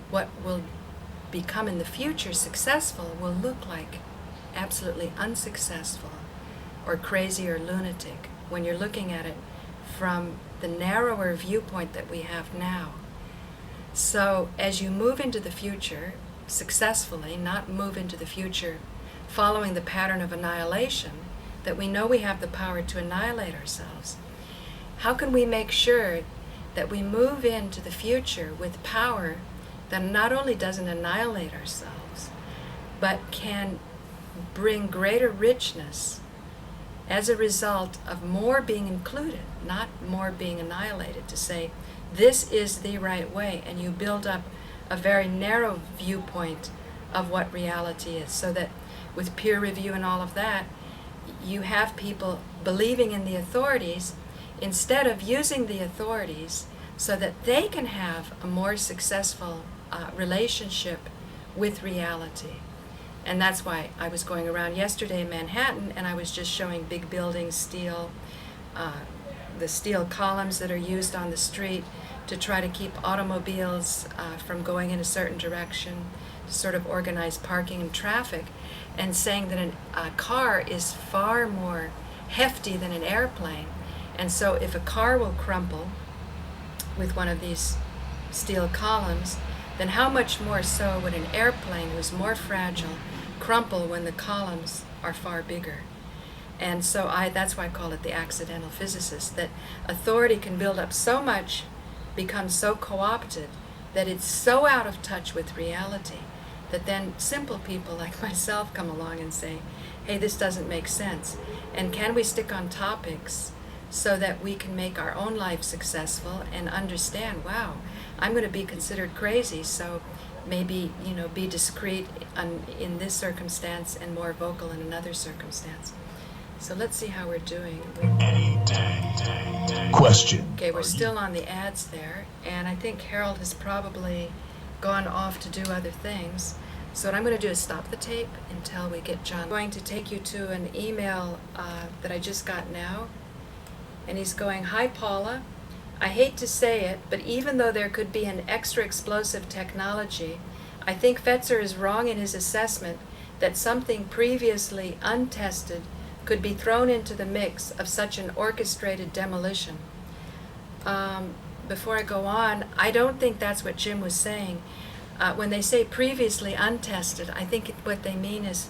what will become in the future successful will look like absolutely unsuccessful. or crazy or lunatic when you're looking at it from the narrower viewpoint that we have now. So as you move into the future successfully, not move into the future following the pattern of annihilation, that we know we have the power to annihilate ourselves, how can we make sure that we move into the future with power that not only doesn't annihilate ourselves, but can bring greater richness as a result of more being included, not more being annihilated, to say, this is the right way, and you build up a very narrow viewpoint of what reality is, so that with peer review and all of that, you have people believing in the authorities instead of using the authorities so that they can have a more successful relationship with reality. And that's why I was going around yesterday in Manhattan, and I was just showing big buildings, steel, the steel columns that are used on the street to try to keep automobiles from going in a certain direction, to sort of organize parking and traffic, and saying that a car is far more hefty than an airplane. And so if a car will crumple with one of these steel columns, then how much more so would an airplane, who's more fragile, crumple when the columns are far bigger? And so that's why I call it the accidental physicist, that authority can build up so much, become so co-opted, that it's so out of touch with reality, that then simple people like myself come along and say, hey, this doesn't make sense. And can we stick on topics so that we can make our own life successful and understand, wow, I'm going to be considered crazy, so maybe, be discreet in this circumstance and more vocal in another circumstance. So let's see how we're doing. Question. Okay, we're still on the ads there, and I think Harold has probably gone off to do other things. So what I'm going to do is stop the tape until we get John. I'm going to take you to an email that I just got now, and he's going, "Hi Paula, I hate to say it, but even though there could be an extra explosive technology, I think Fetzer is wrong in his assessment that something previously untested could be thrown into the mix of such an orchestrated demolition." Before I go on, I don't think that's what Jim was saying. When they say previously untested, I think what they mean is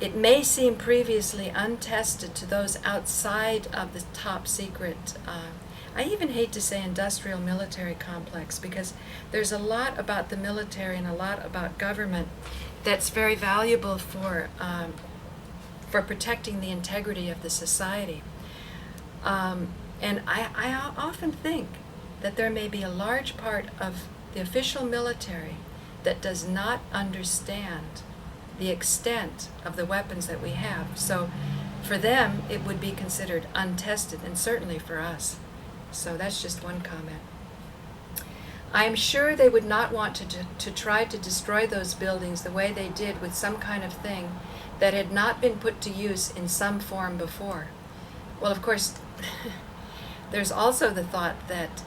it may seem previously untested to those outside of the top secret, I even hate to say industrial military complex, because there's a lot about the military and a lot about government that's very valuable for protecting the integrity of the society. And I often think that there may be a large part of the official military that does not understand the extent of the weapons that we have. So for them, it would be considered untested, and certainly for us. So that's just one comment. I am sure they would not want to try to destroy those buildings the way they did with some kind of thing that had not been put to use in some form before. Well, of course, there's also the thought that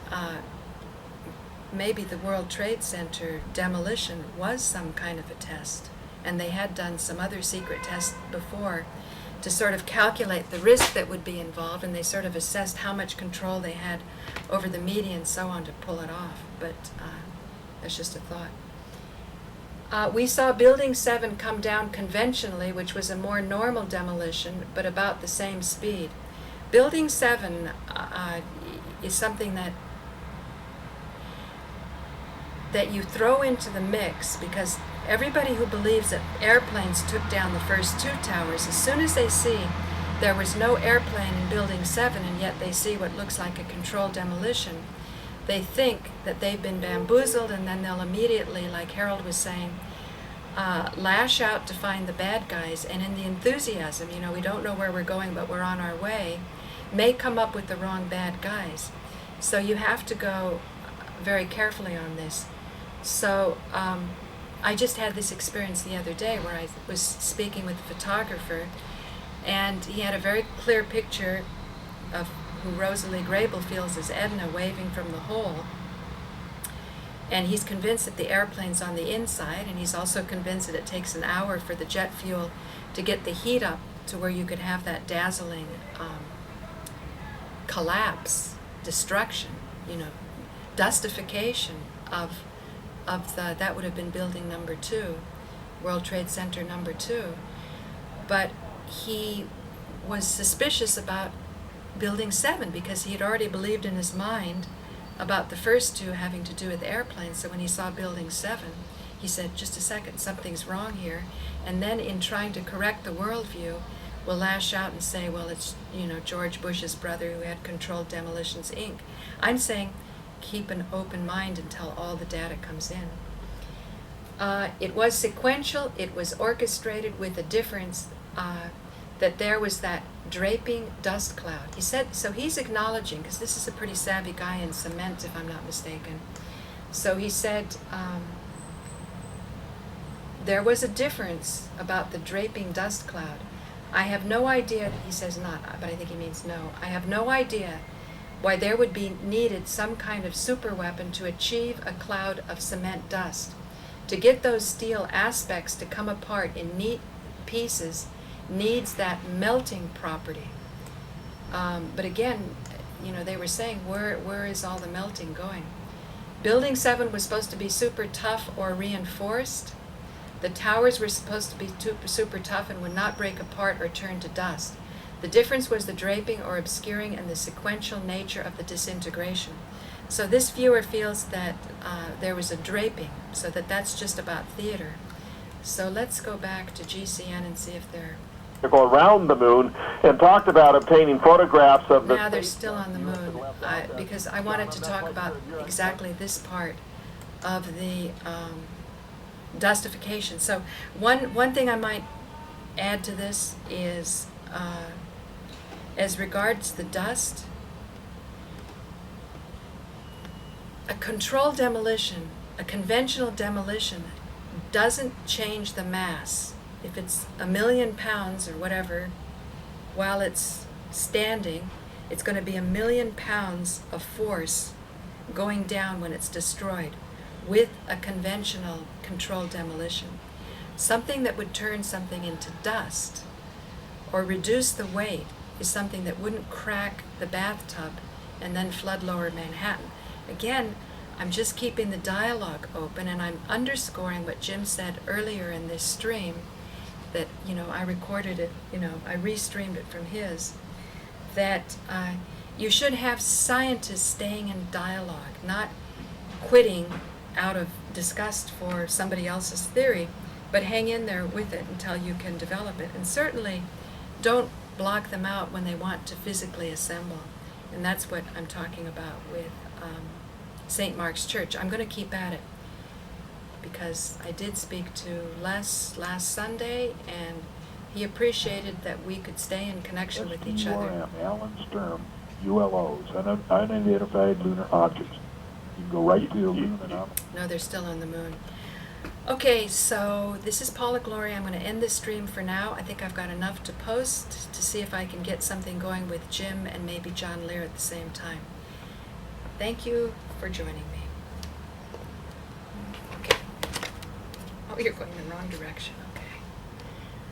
maybe the World Trade Center demolition was some kind of a test, and they had done some other secret tests before to sort of calculate the risk that would be involved, and they sort of assessed how much control they had over the media and so on to pull it off. But that's just a thought. We saw Building 7 come down conventionally, which was a more normal demolition, but about the same speed. Building 7 is something that you throw into the mix, because everybody who believes that airplanes took down the first 2 towers, as soon as they see there was no airplane in Building 7 and yet they see what looks like a controlled demolition, they think that they've been bamboozled, and then they'll immediately, like Harold was saying, lash out to find the bad guys, and in the enthusiasm, we don't know where we're going but we're on our way, may come up with the wrong bad guys. So you have to go very carefully on this. So I just had this experience the other day where I was speaking with a photographer, and he had a very clear picture of who Rosalie Grable feels is Edna waving from the hole. And he's convinced that the airplane's on the inside, and he's also convinced that it takes an hour for the jet fuel to get the heat up to where you could have that dazzling collapse, destruction, dustification of that would have been building number 2, World Trade Center number 2. But he was suspicious about building 7 because he had already believed in his mind about the first 2 having to do with airplanes. So when he saw building 7, he said, just a second, something's wrong here. And then in trying to correct the worldview, will lash out and say, well, it's, George Bush's brother who had Controlled Demolitions, Inc. I'm saying keep an open mind until all the data comes in. It was sequential, it was orchestrated with a difference that there was that draping dust cloud. He said, so he's acknowledging, because this is a pretty savvy guy in cement, if I'm not mistaken. So he said, there was a difference about the draping dust cloud. I have no idea, he says not, but I think he means no. I have no idea why there would be needed some kind of super weapon to achieve a cloud of cement dust. To get those steel aspects to come apart in neat pieces needs that melting property. But again, they were saying, where is all the melting going? Building 7 was supposed to be super tough or reinforced. The towers were supposed to be super tough and would not break apart or turn to dust. The difference was the draping or obscuring and the sequential nature of the disintegration. So this viewer feels that there was a draping, so that's just about theater. So let's go back to GCN and see if they're... Go around the moon and talked about obtaining photographs of the... Now they're still on the moon, because I wanted to talk about exactly this part of the dustification. So one thing I might add to this is, as regards the dust, a controlled demolition, a conventional demolition, doesn't change the mass. If it's 1,000,000 pounds or whatever, while it's standing, it's going to be 1,000,000 pounds of force going down when it's destroyed with a conventional controlled demolition. Something that would turn something into dust or reduce the weight is something that wouldn't crack the bathtub and then flood lower Manhattan. Again, I'm just keeping the dialogue open, and I'm underscoring what Jim said earlier in this stream, that, I recorded it, I restreamed it from his, that you should have scientists staying in dialogue, not quitting out of disgust for somebody else's theory, but hang in there with it until you can develop it. And certainly don't block them out when they want to physically assemble. And that's what I'm talking about with St. Mark's Church. I'm going to keep at it, because I did speak to Les last Sunday, and he appreciated that we could stay in connection with each other. Alan Sturm, ULOs, unidentified lunar objects. You can go right to the lunar anomaly. No, they're still on the moon. Okay, so this is Paula Gloria. I'm going to end this stream for now. I think I've got enough to post to see if I can get something going with Jim and maybe John Lear at the same time. Thank you for joining me. Okay. Oh, you're going in the wrong direction. Okay.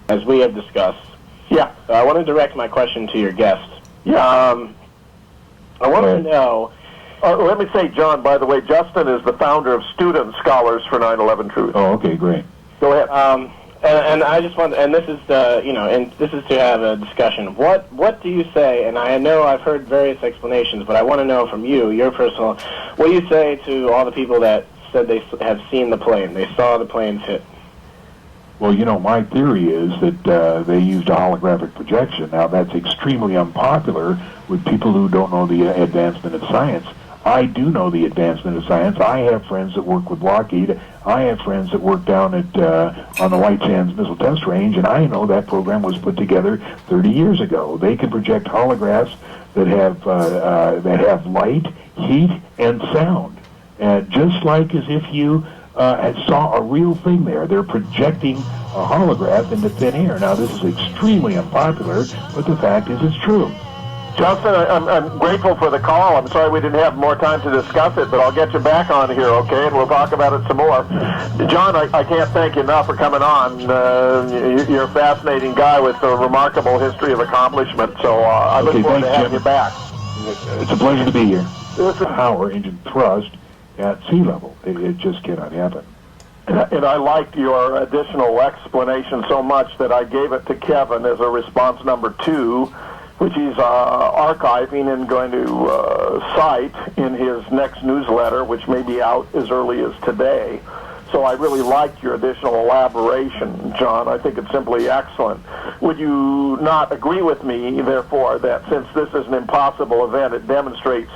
As we have discussed. Yeah. I want to direct my question to your guest. Yeah. I want to know... let me say, John, by the way, Justin is the founder of Student Scholars for 9/11 Truth. Oh, okay, great. Go ahead. And I just want, and this is and this is to have a discussion. What do you say? And I know I've heard various explanations, but I want to know from you, your personal, what do you say to all the people that said they have seen the plane, they saw the planes hit? Well, my theory is that they used a holographic projection. Now, that's extremely unpopular with people who don't know the advancement of science. I do know the advancement of science. I have friends that work with Lockheed. I have friends that work down at on the White Sands Missile Test Range, and I know that program was put together 30 years ago. They can project holographs that have light, heat, and sound, just like as if you saw a real thing there. They're projecting a holograph into thin air. Now, this is extremely unpopular, but the fact is it's true. Justin, I'm grateful for the call. I'm sorry we didn't have more time to discuss it, but I'll get you back on here, okay, and we'll talk about it some more. John, I can't thank you enough for coming on. You're a fascinating guy with a remarkable history of accomplishment, so I look forward to having you back. It's a pleasure to be here. This is power engine thrust at sea level. It just cannot happen. And I liked your additional explanation so much that I gave it to Kevin as a response number 2, which he's archiving and going to cite in his next newsletter, which may be out as early as today. So I really liked your additional elaboration, John. I think it's simply excellent. Would you not agree with me, therefore, that since this is an impossible event, it demonstrates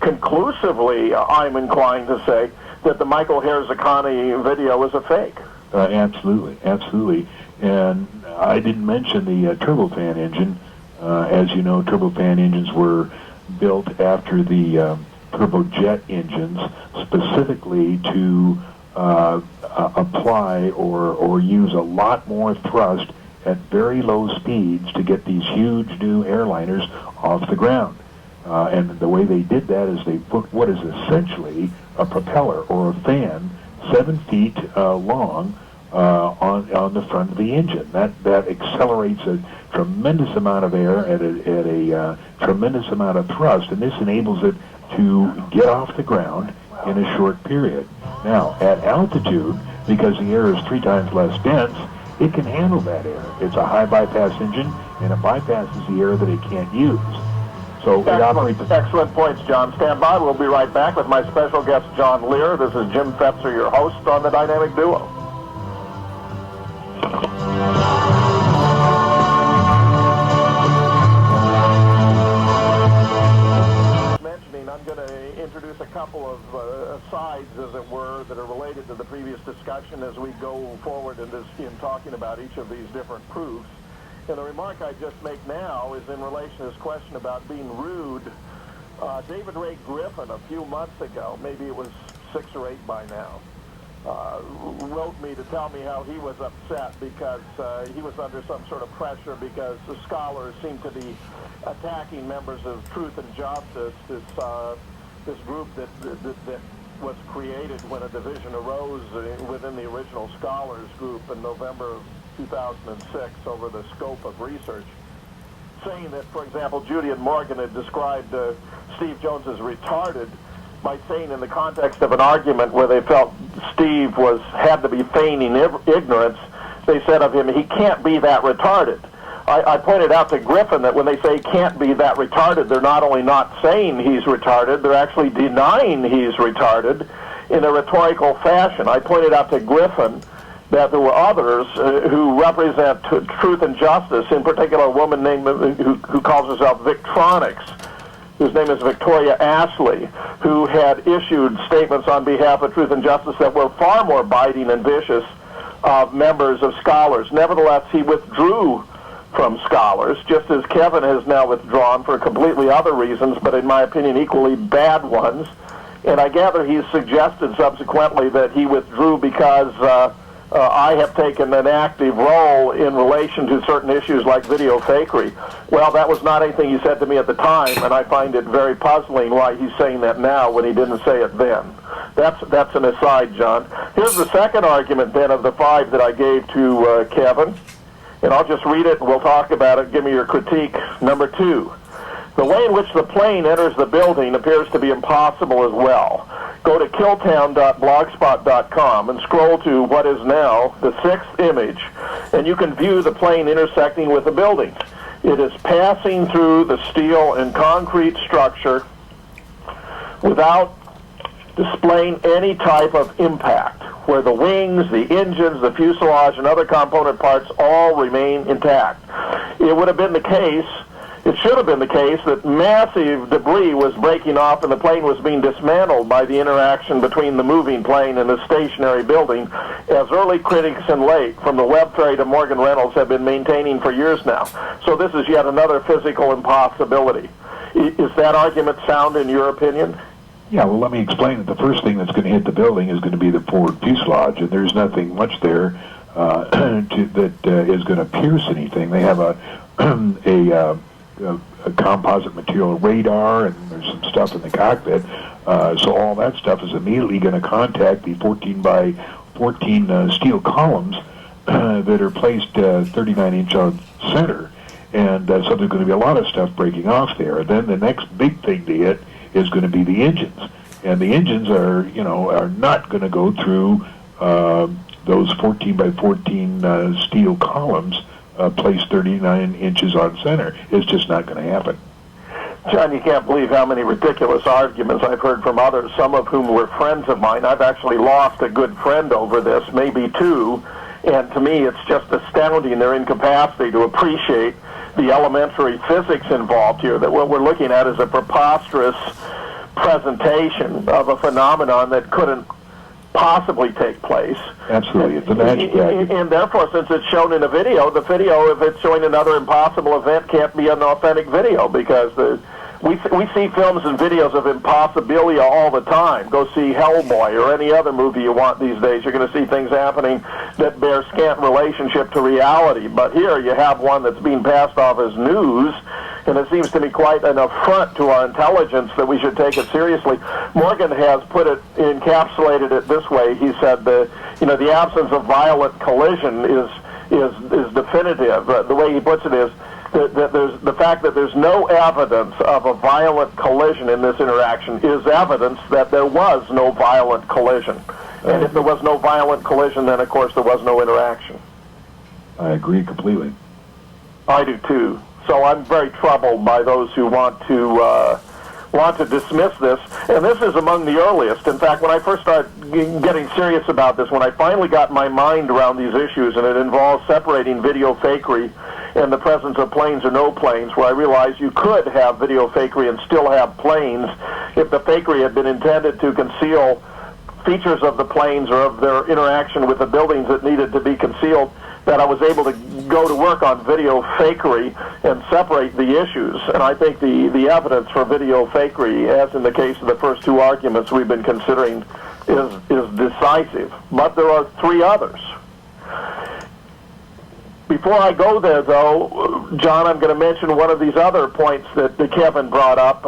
conclusively, I'm inclined to say, that the Michael Herzakani video is a fake? Absolutely, absolutely. And I didn't mention the turbofan engine. As you know, turbofan engines were built after the turbojet engines specifically to apply or use a lot more thrust at very low speeds to get these huge new airliners off the ground. And the way they did that is they put what is essentially a propeller or a fan 7 feet long on the front of the engine. That accelerates a tremendous amount of air at a tremendous amount of thrust, and this enables it to get off the ground in a short period. Now, at altitude, because the air is 3 times less dense, it can handle that air. It's a high bypass engine, and it bypasses the air that it can't use. So it operates. Excellent points, John. Stand by. We'll be right back with my special guest, John Lear. This is Jim Fetzer, your host on the Dynamic Duo. I'm going to introduce a couple of asides, as it were, that are related to the previous discussion as we go forward in talking about each of these different proofs. And the remark I just make now is in relation to this question about being rude. David Ray Griffin, a few months ago, maybe it was 6 or 8 by now, wrote me to tell me how he was upset because he was under some sort of pressure because the scholars seemed to be attacking members of Truth and Justice, this group that was created when a division arose within the original scholars group in November of 2006 over the scope of research, saying that, for example, Judy and Morgan had described Steve Jones as retarded by saying in the context of an argument where they felt Steve had to be feigning ignorance, they said of him, he can't be that retarded. I pointed out to Griffin that when they say can't be that retarded, they're not only not saying he's retarded, they're actually denying he's retarded in a rhetorical fashion. I pointed out to Griffin that there were others who represent Truth and Justice, in particular a woman named who calls herself Victronics, whose name is Victoria Ashley, who had issued statements on behalf of Truth and Justice that were far more biting and vicious of members of scholars. Nevertheless, he withdrew from scholars, just as Kevin has now withdrawn for completely other reasons, but in my opinion equally bad ones. And I gather he's suggested subsequently that he withdrew because I have taken an active role in relation to certain issues like video fakery. Well, that was not anything he said to me at the time, and I find it very puzzling why he's saying that now when he didn't say it then. That's an aside, John. Here's the second argument, then, of the 5 that I gave to Kevin, and I'll just read it and we'll talk about it. Give me your critique. Number 2. The way in which the plane enters the building appears to be impossible as well. Go to killtown.blogspot.com and scroll to what is now the 6th image, and you can view the plane intersecting with the building. It is passing through the steel and concrete structure without displaying any type of impact, where the wings, the engines, the fuselage, and other component parts all remain intact. It would have been the case, it should have been the case, that massive debris was breaking off and the plane was being dismantled by the interaction between the moving plane and the stationary building, as early critics and late, from the Webb Ferry to Morgan Reynolds, have been maintaining for years now. So this is yet another physical impossibility. Is that argument sound in your opinion? Yeah, well, let me explain it. The first thing that's going to hit the building is going to be the forward fuselage, and there's nothing much there that is going to pierce anything. They have a composite material radar, and there's some stuff in the cockpit. So all that stuff is immediately going to contact the 14 by 14 steel columns that are placed 39-inch on center. And so there's going to be a lot of stuff breaking off there. And then the next big thing to hit is going to be the engines. And the engines are, are not going to go through those 14 by 14 steel columns placed 39 inches on center. It's just not going to happen. John, you can't believe how many ridiculous arguments I've heard from others, some of whom were friends of mine. I've actually lost a good friend over this, maybe two, and to me it's just astounding their incapacity to appreciate the elementary physics involved here, that what we're looking at is a preposterous presentation of a phenomenon that couldn't possibly take place. Absolutely, it's a magic package. And therefore, since it's shown in a video, the video, if it's showing another impossible event, can't be an authentic video, because we see films and videos of impossibility all the time. Go see Hellboy or any other movie you want these days. You're going to see things happening that bear scant relationship to reality. But here you have one that's being passed off as news, and it seems to me quite an affront to our intelligence that we should take it seriously. Morgan has encapsulated it this way. He said the absence of violent collision is definitive. The way he puts it is that there's the fact that there's no evidence of a violent collision in this interaction is evidence that there was no violent collision. And if there was no violent collision, then of course there was no interaction. I agree completely. I do too. So I'm very troubled by those who want to dismiss this. And this is among the earliest. In fact, when I first started getting serious about this, when I finally got my mind around these issues, and it involves separating video fakery and the presence of planes or no planes, where I realized you could have video fakery and still have planes if the fakery had been intended to conceal features of the planes or of their interaction with the buildings that needed to be concealed, that I was able to go to work on video fakery and separate the issues. And I think the evidence for video fakery, as in the case of the first two arguments we've been considering, is decisive. But there are three others. Before I go there, though, John, I'm going to mention one of these other points that Kevin brought up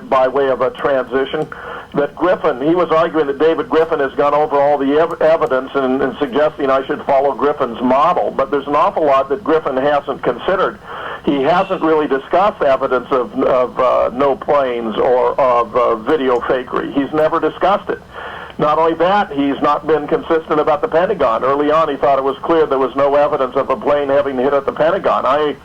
by way of a transition, that Griffin, he was arguing that David Griffin has gone over all the evidence and suggesting I should follow Griffin's model, but there's an awful lot that Griffin hasn't considered. He hasn't really discussed evidence of no planes or of video fakery. He's never discussed it. Not only that, he's not been consistent about the Pentagon. Early on, he thought it was clear there was no evidence of a plane having hit at the Pentagon. I